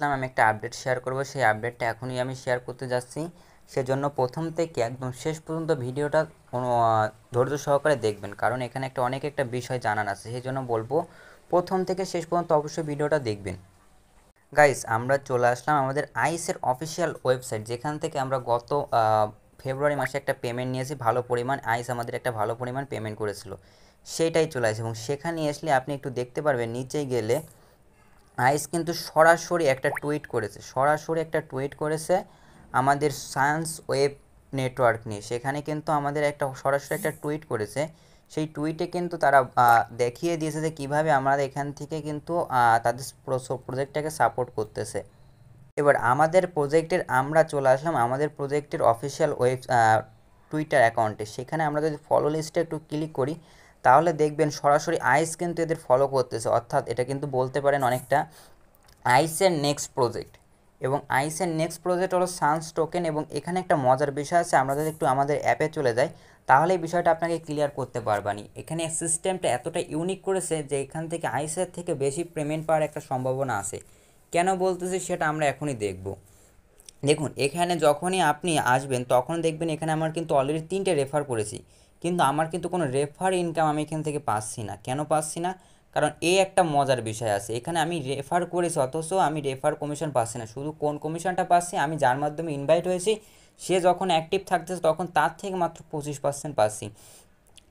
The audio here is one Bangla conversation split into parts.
বলেছিলাম আমি একটা আপডেট শেয়ার করব, সেই আপডেটটা এখনই আমি শেয়ার করতে যাচ্ছি। সেজন্য প্রথম থেকে একদম শেষ পর্যন্ত ভিডিওটা ধৈর্য সহকারে দেখবেন, কারণ এখানে অনেক একটা বিষয় জানার আছে। সেই জন্য বলবো প্রথম থেকে শেষ পর্যন্ত অবশ্যই ভিডিওটা দেখবেন। গাইস, আমরা চলে আসলাম আমাদের আইসের অফিসিয়াল ওয়েবসাইট, যেখান থেকে আমরা গত ফেব্রুয়ারি মাসে একটা পেমেন্ট নিয়েছি। ভালো পরিমাণ আইস আমাদের একটা ভালো পরিমাণ পেমেন্ট করেছিল, সেইটাই চলে আসে। এবং সেখানে আসলে আপনি একটু দেখতে পারবেন, নিচে গেলে আইস কিন্তু সরাসরি একটা টুইট করেছে আমাদের সায়েন্স ওয়েব নেটওয়ার্ক নিয়ে। সেখানে কিন্তু আমাদের সরাসরি একটা টুইট করেছে। সেই টুইটে কিন্তু তারা দেখিয়ে দিয়েছে যে কীভাবে আমরা এখান থেকে কিন্তু তাদের প্রজেক্টটাকে সাপোর্ট করতেছে। এবার আমাদের প্রজেক্টের আমরা চলে আসলাম আমাদের প্রজেক্টের অফিসিয়াল টুইটার অ্যাকাউন্টে। সেখানে আমরা যদি ফলো লিস্টে একটু ক্লিক করি, তাহলে দেখবেন সরাসরি আইস কিন্তু এদের ফলো করতেছে। অর্থাৎ এটা কিন্তু বলতে পারেন অনেকটা আইসের নেক্সট প্রজেক্ট। এবং আইসের নেক্সট প্রজেক্ট হলো সান্স টোকেন। এবং এখানে একটা মজার বিষয় আছে, আমরা যদি একটু আমাদের অ্যাপে চলে যাই, তাহলে এই বিষয়টা আপনাকে ক্লিয়ার করতে পারবানি। এখানে সিস্টেমটা এতটা ইউনিক করেছে যে এখান থেকে আইসের থেকে বেশি পেমেন্ট পাওয়ার একটা সম্ভাবনা আছে। কেন বলতেছি সেটা আমরা এখনই দেখব। দেখুন, এখানে যখনই আপনি আসবেন তখন দেখবেন এখানে আমার কিন্তু অলরেডি 3টে রেফার করেছি, কিন্তু আমার কিন্তু কোনো রেফার ইনকাম আমি এখান থেকে পাচ্ছি না। কেন পাচ্ছি না? কারণ এই একটা মজার বিষয় আছে, এখানে আমি রেফার করেছি অথচ আমি রেফার কমিশন পাচ্ছি না। শুধু কোন কমিশনটা পাচ্ছি, আমি যার মাধ্যমে ইনভাইট হয়েছি সে যখন অ্যাক্টিভ থাকতেছে তখন তার থেকে মাত্র 25% পাচ্ছি।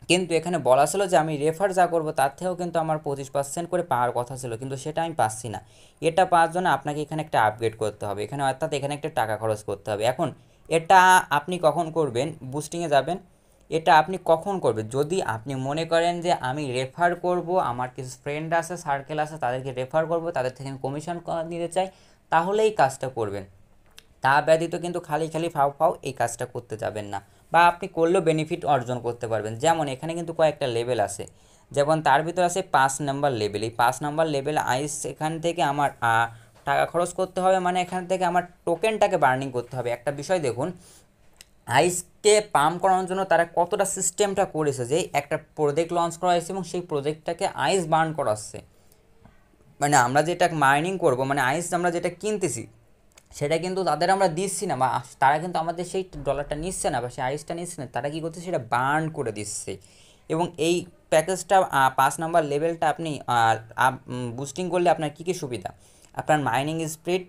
কিন্তু এখানে বলা ছিল যে আমি রেফার যা করবো তার থেকেও কিন্তু আমার 25% করে পাওয়ার কথা ছিল, কিন্তু সেটা আমি পাচ্ছি না। এটা পাওয়ার জন্য আপনাকে এখানে একটা আপগ্রেড করতে হবে, অর্থাৎ এখানে একটা টাকা খরচ করতে হবে। এখন এটা আপনি কখন করবেন? বুস্টিংয়ে যাবেন। এটা আপনি কখন করবেন? যদি আপনি মনে করেন যে আমি রেফার করব, আমার কিছু ফ্রেন্ড আছে, সার্কেল আছে, তাদেরকে রেফার করব, তাদের থেকে কমিশন নিতে চাই, তাহলেই কাজটা করবেন। তা ব্যতীত কিন্তু খালি খালি ফাও ফাও এই কাজটা করতে যাবেন না, বা আপনি করলেও বেনিফিট অর্জন করতে পারবেন। যেমন এখানে কিন্তু কয়েকটা লেভেল আছে, যেমন তার ভিতর আছে 5 নাম্বার লেভেল। এই 5 নাম্বার লেভেল আইস এখান থেকে আমার টাকা খরচ করতে হবে, মানে এখান থেকে আমার টোকেনটাকে বার্নিং করতে হবে। একটা বিষয় দেখুন, আইসকে পাম্প করানোর জন্য তারা কতটা সিস্টেমটা করেছে, যে একটা প্রজেক্ট লঞ্চ করা হয়েছে এবং সেই প্রজেক্টটাকে আইস বার্ন করাচ্ছে। মানে আমরা যেটা মাইনিং করব, মানে আইস আমরা যেটা কিনতেছি, সেটা কিন্তু তাদের আমরা দিচ্ছি না, বা তারা কিন্তু আমাদের সেই ডলারটা নিচ্ছে না বা সেই আইসটা নিচ্ছে না, তারা কী করছে, সেটা বার্ন করে দিচ্ছে। এবং এই প্যাকেজটা 5 নাম্বার লেভেলটা আপনি বুস্টিং করলে আপনার কী কী সুবিধা? আপনার মাইনিং স্পিড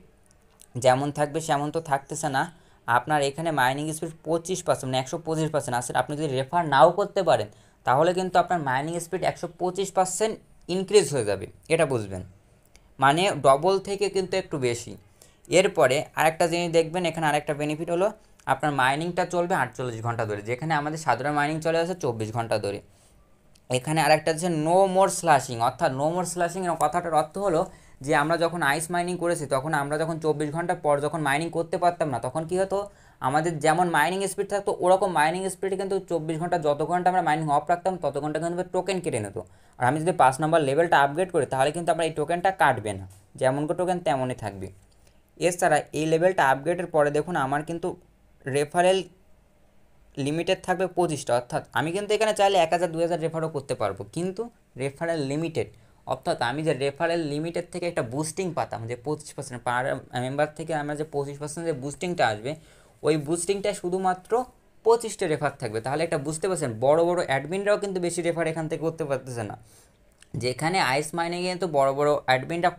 যেমন থাকবে সেমন তো থাকতেছে না, আপনার এখানে মাইনিং স্পিড 25%, মানে 125% আছে। আপনি যদি রেফার নাও করতে পারেন তাহলে কিন্তু আপনার মাইনিং স্পিড 125% ইনক্রিজ হয়ে যাবে, এটা বুঝবেন। মানে ডবল থেকে কিন্তু একটু বেশি। এরপরে আরেকটা জিনিস দেখবেন, এখানে আরেকটা বেনিফিট হলো আপনার মাইনিংটা চলবে 48 ঘন্টা ধরে, যেখানে আমাদের সাধারণ মাইনিং চলে আসে 24 ঘন্টা ধরে। এখানে আরেকটা হচ্ছে নো মোর স্ল্যাশিং। অর্থাৎ নো মোর স্ল্যাশিং এর কথাটার অর্থ হলো যে আমরা যখন আইস মাইনিং করেছি তখন আমরা যখন 24 ঘন্টা পর যখন মাইনিং করতে পারতাম না, তখন কী হতো, আমাদের যেমন মাইনিং স্পিড থাকতো ওরকম মাইনিং স্পিড কিন্তু 24 ঘন্টা যত ঘন্টা আমরা মাইনিং অফ রাখতাম তত ঘন্টা কিন্তু টোকেন কেটে নিত। আর আমি যদি 5 নাম্বার লেভেলটা আপগ্রেড করি তাহলে কিন্তু আমরা এই টোকেনটা কাটবে না, যেমন টোকেন তেমনই থাকবে। এছাড়া এই লেভেলটা আপগ্রেডের পরে দেখুন আমার কিন্তু রেফারেল লিমিটেড থাকবে 25টা। অর্থাৎ আমি কিন্তু এখানে চাইলে 1000 2000 রেফারও করতে পারবো, কিন্তু রেফারেল লিমিটেড, অর্থাৎ আমি যে রেফারেল লিমিটেড থেকে একটা বুস্টিং পাতাম, যে 25% পার মেম্বার থেকে আমরা যে 25% যে বুস্টিংটা আসবে, ওই বুস্টিংটা শুধুমাত্র 25টা রেফার থাকবে। তাহলে একটা বুঝতে পারছেন, বড় বড় অ্যাডমিনরাও কিন্তু বেশি রেফার এখান থেকে করতে পারতেছে না। যেখানে আইস মাইনিংয়ে কিন্তু বড় বড় অ্যাডমিনরা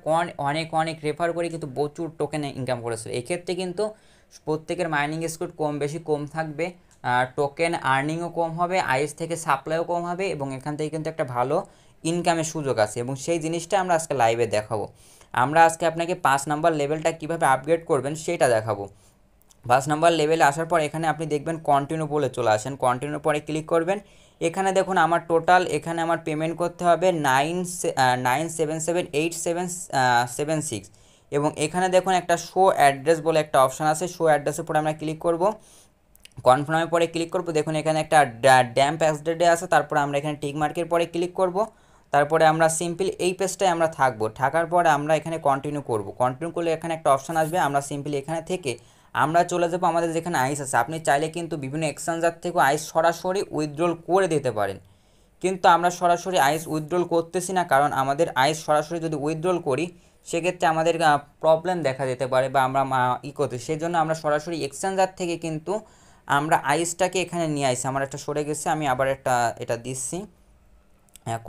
অনেক অনেক রেফার করে কিন্তু প্রচুর টোকেন ইনকাম করেছে। এক্ষেত্রে কিন্তু প্রত্যেকের মাইনিং স্পিড কম থাকবে, টোকেন আর্নিংও কম হবে, আইস থেকে সাপ্লাইও কম হবে, এবং এখান থেকে কিন্তু একটা ভালো ইনকামের সুযোগ আছে। এবং সেই জিনিসটা আমরা আজকে লাইভে দেখাবো। আমরা আজকে আপনাকে 5 নাম্বার লেভেলটা কীভাবে আপগ্রেড করবেন সেটা দেখাবো। 5 নাম্বার লেভেলে আসার পর এখানে আপনি দেখবেন কন্টিনিউ বলে চলে আসেন, কন্টিনিউ পরে ক্লিক করবেন। এখানে দেখুন আমার টোটাল এখানে আমার পেমেন্ট করতে হবে 9778776। এবং এখানে দেখুন একটা শো অ্যাড্রেস বলে একটা অপশান আছে, শো অ্যাড্রেসের পরে আমরা ক্লিক করব, কনফার্মের পরে ক্লিক করব। দেখুন এখানে একটা ড্যাম্প অ্যাসডেডে আছে, তারপরে আমরা এখানে টিক মার্কের পরে ক্লিক করব। তারপরে আমরা সিম্পলি এই পেজটায় আমরা থাকবো, থাকার পরে আমরা এখানে কন্টিনিউ করব। কন্টিনিউ করলে এখানে একটা অপশান আসবে, আমরা সিম্পলি এখানে থেকে আমরা চলে যাবো আমাদের যেখানে আইস আছে। আপনি চাইলে কিন্তু বিভিন্ন এক্সচেঞ্জার থেকেও আইস সরাসরি উইথড্রল করে দিতে পারেন, কিন্তু আমরা সরাসরি আইস উইথড্রল করতেছি না, কারণ আমাদের আইস সরাসরি যদি উইথড্রল করি সেক্ষেত্রে আমাদের প্রবলেম দেখা যেতে পারে বা আমরা করতে, সেই জন্য আমরা সরাসরি এক্সচেঞ্জার থেকে কিন্তু আমরা আইসটাকে এখানে নিয়ে আসি। আমার একটা সরে গেছে, আমি আবার এটা দিচ্ছি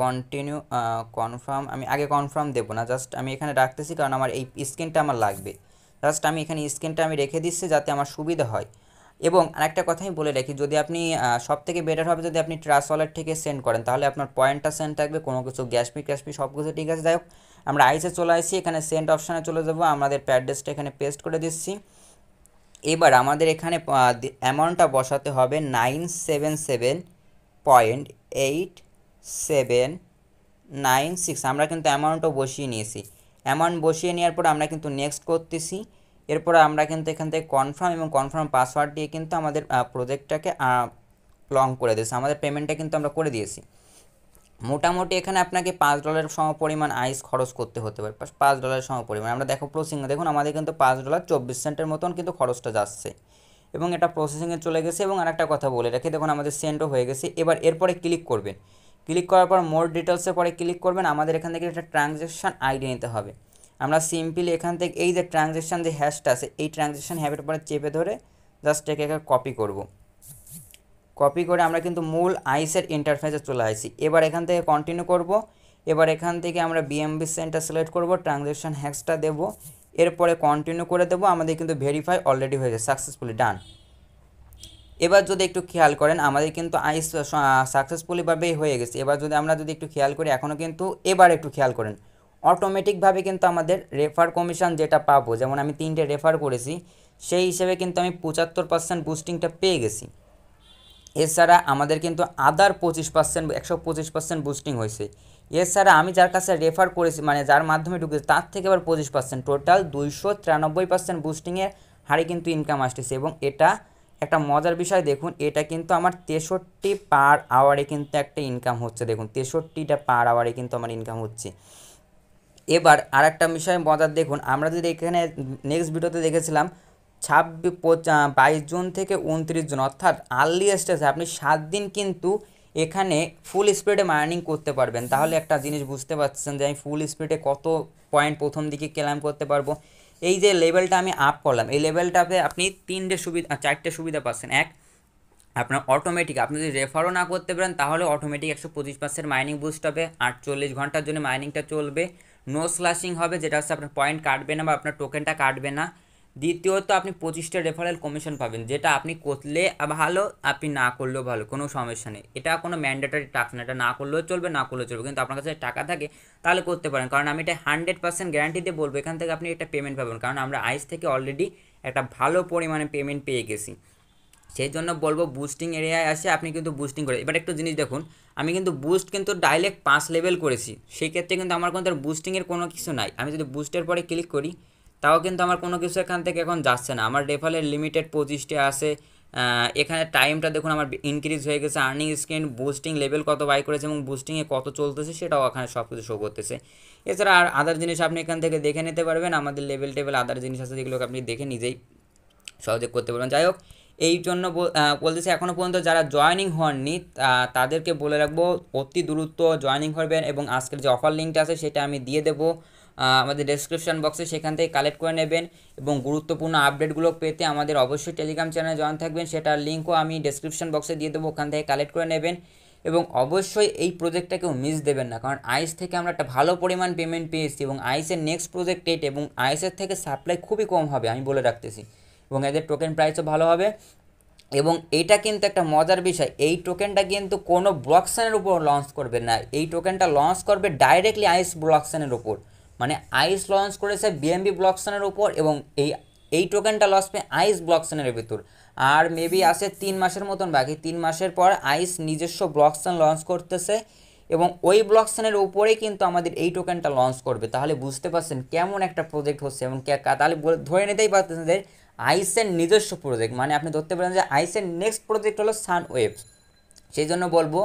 কন্টিনিউ কনফার্ম। আমি আগে কনফার্ম দেবো না, জাস্ট আমি এখানে রাখতেছি কারণ আমার এই স্ক্রিনটা আমার লাগবে। জাস্ট আমি এখানে স্ক্রিনটা আমি রেখে দিচ্ছি যাতে আমার সুবিধা হয়। এবং আরেকটা কথাই বলে রাখি, যদি আপনি সব থেকে বেটার হবে যদি আপনি ট্রাস্ট ওয়ালেট থেকে সেন্ড করেন, তাহলে আপনার পয়েন্টটা সেন্ড থাকবে, কোনো কিছু গ্যাস ফি সব কিছু ঠিক আছে। যাই হোক, আমরা আইসে চলে আসছি, এখানে সেন্ড অপশানে চলে যাবো, আমাদের অ্যাড্রেসটা এখানে পেস্ট করে দিচ্ছি। এবার আমাদের এখানে অ্যামাউন্টটা বসাতে হবে 977.8796। আমরা কিন্তু অ্যামাউন্টও বসিয়ে নিয়েছি। অ্যামাউন্ট বসিয়ে নেওয়ার পর আমরা কিন্তু নেক্সট করতেছি। এরপর আমরা কিন্তু এখান থেকে কনফার্ম এবং কনফার্ম পাসওয়ার্ড দিয়ে কিন্তু আমাদের প্রজেক্টটাকে লং করে দিয়েছি, আমাদের পেমেন্টটা কিন্তু আমরা করে দিয়েছি। মোটামুটি এখানে আপনাকে $5 সমপরিমাণ আইস খরচ করতে হতে পারে, $5 সমপরিমাণ। আমরা দেখো প্রসেসিংয়ে দেখুন আমাদের কিন্তু $5.24 মতন কিন্তু খরচটা যাচ্ছে এবং এটা প্রসেসিংয়ে চলে গেছে। এবং আরেকটা কথা বলে রাখি, দেখুন আমাদের সেন্ডও হয়ে গেছে। এবার এরপরে ক্লিক করবেন, ক্লিক করার পর মোর ডিটেলসের পরে ক্লিক করবেন। আমাদের এখান থেকে একটা ট্রানজ্যাকশান আইডি নিতে হবে। আমরা সিম্পলি এখান থেকে এই যে ট্রানজ্যাকশান যে হ্যাশটা আছে, এই ট্রানজ্যাকশান হ্যাবের পরে চেপে ধরে জাস্ট একে কপি করব। কপি করে আমরা কিন্তু মূল আইসের ইন্টারফেসে চলে আসি। এবার এখান থেকে কন্টিনিউ করব। এবার এখান থেকে আমরা বিএমবি সেন্টার সিলেক্ট করব, ট্রানজ্যাকশান হ্যাশটা দেব, এরপরে কন্টিনিউ করে দেবো। আমাদের কিন্তু ভেরিফাই অলরেডি হয়ে গেছে, সাকসেসফুলি ডান। এবার যদি একটু খেয়াল করেন আমাদের কিন্তু আইস সাকসেসফুলিভাবেই হয়ে গেছে। এবার যদি আমরা একটু খেয়াল করি, এখনও কিন্তু এবার একটু খেয়াল করেন অটোমেটিকভাবে কিন্তু আমাদের রেফার কমিশন যেটা পাবো, যেমন আমি 3টে রেফার করেছি সেই হিসেবে কিন্তু আমি 75% বুস্টিংটা পেয়ে গেছি। এছাড়া আমাদের কিন্তু আদার 25% 125% বুস্টিং হয়েছে। এছাড়া আমি যার কাছে রেফার করেছি মানে যার মাধ্যমে ঢুকেছি তার থেকে আবার 25%, টোটাল 293% বুস্টিংয়ের হারে কিন্তু ইনকাম আসতেছে। এবং এটা একটা মজার বিষয়, দেখুন এটা কিন্তু আমার 63 পার আওয়ারে কিন্তু একটা ইনকাম হচ্ছে। দেখুন 63টা পার আওয়ারে কিন্তু আমার ইনকাম হচ্ছে। এবার আর একটা বিষয় মজার, দেখুন আমরা যদি এখানে নেক্সট ভিডিওতে দেখেছিলাম 22 জুন থেকে 29 জুন, অর্থাৎ আর্লি স্টেজে আপনি 7 দিন কিন্তু এখানে ফুল স্পিডে মাইনিং করতে পারবেন। তাহলে একটা জিনিস বুঝতে পারছেন যে আমি ফুল স্পিডে কত পয়েন্ট প্রথম দিকে ক্লেম করতে পারবো। এই যে লেভেলটা আমি আপ করলাম, এই লেভেলটাতে আপনি 4টে সুবিধা পাচ্ছেন। এক, আপনার অটোমেটিক, আপনি যদি রেফারও না করতে পারেন তাহলে অটোমেটিক 125% মাইনিং বুস্ট হবে, 48 ঘন্টার জন্য মাইনিংটা চলবে, নো স্ল্যাশিং হবে, যেটা হচ্ছে আপনার পয়েন্ট কাটবে না বা আপনার টোকেনটা কাটবে না। দ্বিতীয়ত আপনি 25টা রেফারেল কমিশন পাবেন, যেটা আপনি করলে ভালো, আপনি না করলেও ভালো, কোনো সমস্যা নেই। এটা কোনো ম্যান্ডেটরি টাস্ক না, এটা না করলেও চলবে না করলেও চলবে, কিন্তু আপনার কাছে টাকা থাকে তাহলে করতে পারেন। কারণ আমি এটা 100% গ্যারান্টি দিয়ে বলবো এখান থেকে আপনি একটা পেমেন্ট পাবেন, কারণ আমরা আইস থেকে অলরেডি একটা ভালো পরিমাণে পেমেন্ট পেয়ে গেছি। সেই জন্য বলবো বুস্টিং এরিয়ায় আসে আপনি কিন্তু বুস্টিং করে। এবার একটু জিনিস দেখুন, আমি কিন্তু বুস্ট কিন্তু ডাইরেক্ট 5 লেভেল করেছি, সেই ক্ষেত্রে কিন্তু আমার কিন্তু বুস্টিংয়ের কোনো কিছু নাই। আমি যদি বুস্টের পরে ক্লিক করি তাও কিন্তু আমার কোনো কিছু এখান থেকে এখন যাচ্ছে না। আমার রেফারের লিমিটেড 25টে আছে। এখানে টাইমটা দেখুন আমার ইনক্রিজ হয়ে গেছে, আর্নিং স্ক্রিন, বুস্টিং লেভেল কত বাই করেছে এবং বুস্টিংয়ে কত চলতেছে সেটাও এখানে সব কিছু শো করতেছে। এছাড়া আর আদার জিনিস আপনি এখান থেকে দেখে নিতে পারবেন, আমাদের লেভেল টেবেল আদার জিনিস আছে যেগুলোকে আপনি দেখে নিজেই সহজে করতে পারবেন। যাই হোক, এই জন্য বলতেছি এখনও পর্যন্ত যারা জয়েনিং হননি তাদেরকে বলে রাখবো অতি দ্রুত জয়েনিং করবেন। এবং আজকের যে অফার লিঙ্কটা আছে সেটা আমি দিয়ে দেবো আমাদের ডেসক্রিপশন বক্সে, সেখান থেকে কালেক্ট করে নেবেন। এবং গুরুত্বপূর্ণ আপডেটগুলো পেতে আমাদের অবশ্যই টেলিগ্রাম চ্যানেলে জয়েন থাকবেন, সেটার লিঙ্কও আমি ডেসক্রিপশন বক্সে দিয়ে দেবো, ওখান থেকে কালেক্ট করে নেবেন। এবং অবশ্যই এই প্রজেক্টটাকেও মিস দেবেন না, কারণ আইস থেকে আমরা একটা ভালো পরিমাণ পেমেন্ট পেয়েছি এবং আইসের নেক্সট প্রজেক্ট এইট এবং আইসের থেকে সাপ্লাই খুবই কম হবে আমি বলে রাখতেছি, এবং এদের টোকেন প্রাইসও ভালো হবে। এবং এইটা কিন্তু একটা মজার বিষয়, এই টোকেনটা কিন্তু কোনো ব্লকচেনের উপর লঞ্চ করবে না, এই টোকেনটা লঞ্চ করবে ডাইরেক্টলি আইস ব্লকচেনের উপর। মানে আইস লঞ্চ করেছে বিএমবি ব্লকচেনের উপর এবং এই টোকেনটা লঞ্চ পেয়ে আইস ব্লকচেনের ভিতর। আর মেবি আসে 3 মাসের মতন বাকি, 3 মাসের পর আইস নিজস্ব ব্লকচেন লঞ্চ করতেছে এবং ওই ব্লকচেনের উপরেই কিন্তু আমাদের এই টোকেনটা লঞ্চ করবে। তাহলে বুঝতে পারছেন কেমন একটা প্রজেক্ট হচ্ছে এবং তাহলে ধরে নিতেই পারতেছেন যে আইসের নিজস্ব প্রজেক্ট, মানে আপনি ধরতে পারেন যে আইসের নেক্সট প্রজেক্ট হলো সানওয়েভ। সেই জন্য বলবো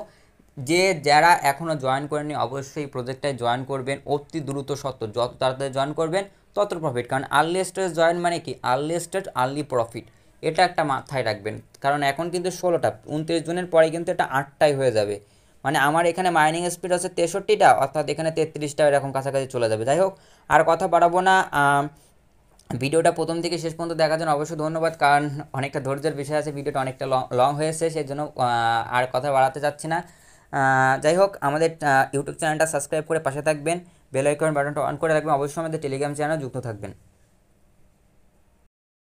যে যারা এখনও জয়েন করেনি অবশ্যই প্রজেক্টটায় জয়েন করবেন অতি দ্রুত সত্ত্বর, যত তাড়াতাড়ি জয়েন করবেন তত প্রফিট। কারণ আর্লি স্টেজ জয়েন মানে কি, আর্লি স্টেজ আর্লি প্রফিট, এটা একটা মাথায় রাখবেন। কারণ এখন কিন্তু 16টা, 29 জুনের পরে কিন্তু এটা 8টাই হয়ে যাবে, মানে আমার এখানে মাইনিং স্পিড হচ্ছে 63টা, অর্থাৎ এখানে 33টা এরকম কাছাকাছি চলে যাবে। যাই হোক, আর কথা বাড়াবো না। ভিডিওটা প্রথম থেকে শেষ পর্যন্ত দেখার জন্য অবশ্যই ধন্যবাদ, কারণ অনেকটা ধৈর্যের বিষয় আছে, ভিডিওটা অনেকটা লং হয়েছে, সেই জন্য আর কথা বাড়াতে চাচ্ছি না। যাই হোক, আমাদের ইউটিউব চ্যানেলটা সাবস্ক্রাইব করে পাশে থাকবেন, বেল আইকন বাটনটা অন করে রাখবেন, অবশ্যই আমাদের টেলিগ্রাম চ্যানেলে যুক্ত থাকবেন।